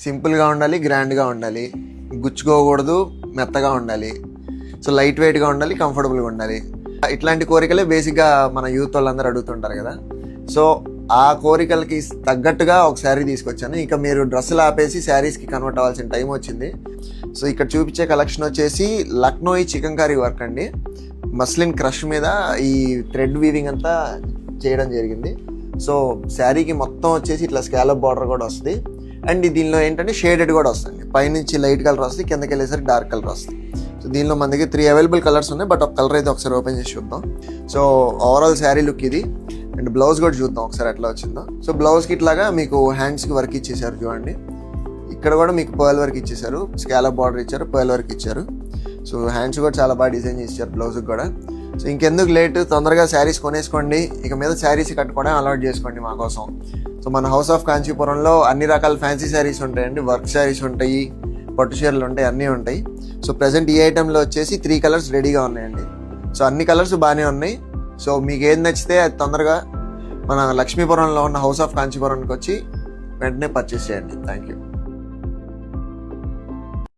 సింపుల్గా ఉండాలి, గ్రాండ్గా ఉండాలి, గుచ్చుకోకూడదు, మెత్తగా ఉండాలి, సో లైట్ వెయిట్గా ఉండాలి, కంఫర్టబుల్గా ఉండాలి. ఇట్లాంటి కోరికలే బేసిక్గా మన యూత్ వాళ్ళందరూ అడుగుతుంటారు కదా. సో ఆ కోరికలకి తగ్గట్టుగా ఒక శారీ తీసుకొచ్చాను. ఇక మీరు డ్రెస్సులు ఆపేసి శారీస్కి కన్వర్ట్ అవ్వాల్సిన టైం వచ్చింది. సో ఇక్కడ చూపించే కలెక్షన్ వచ్చేసి లక్నోయి చికంకారీ వర్క్ అండి. మస్లిన్ క్రష్ మీద ఈ థ్రెడ్ వీవింగ్ అంతా చేయడం జరిగింది. సో శారీకి మొత్తం వచ్చేసి ఇట్లా స్కాలప్ బార్డర్ కూడా వస్తుంది. అండ్ దీనిలో ఏంటంటే షేడెడ్ కూడా వస్తుంది. పైనుంచి లైట్ కలర్ వస్తుంది, కిందకి వెళ్ళేసరికి డార్క్ కలర్ వస్తుంది. సో దీనిలో మన దగ్గర 3 అవైలబుల్ కలర్స్ ఉన్నాయి. బట్ ఒక కలర్ అయితే ఒకసారి ఓపెన్ చేసి చూద్దాం. సో ఓవరాల్ శారీ లుక్ ఇది. అండ్ బ్లౌజ్ కూడా చూద్దాం ఒకసారి ఎట్లా వచ్చిందో. సో బ్లౌజ్కి ఇట్లాగా మీకు హ్యాండ్స్కి వర్క్ ఇచ్చేసారు చూడండి. ఇక్కడ కూడా మీకు పర్ల్ వర్క్ ఇచ్చేసారు, స్కాలప్ బార్డర్ ఇచ్చారు, పర్ల్ వర్క్ ఇచ్చారు. సో హ్యాండ్స్ కూడా చాలా బాగా డిజైన్ చేశారు బ్లౌజ్కి కూడా. సో ఇంకెందుకు లేట్, తొందరగా శారీస్ కొనేసుకోండి. ఇక మీద శారీస్ కట్టుకోవడం అలవాటు చేసుకోండి మా కోసం. సో మన హౌస్ ఆఫ్ కాంచీపురంలో అన్ని రకాల ఫ్యాన్సీ శారీస్ ఉంటాయండి. వర్క్ శారీస్ ఉంటాయి, పట్టు చీరలు ఉంటాయి, అన్నీ ఉంటాయి. సో ప్రజెంట్ ఈ ఐటెంలో వచ్చేసి 3 కలర్స్ రెడీగా ఉన్నాయండి. సో అన్ని కలర్స్ బాగానే ఉన్నాయి. సో మీకు ఏది నచ్చితే అది తొందరగా మన లక్ష్మీపురంలో ఉన్న హౌస్ ఆఫ్ కాంచీపురానికి వచ్చి వెంటనే పర్చేస్ చేయండి. Thank you.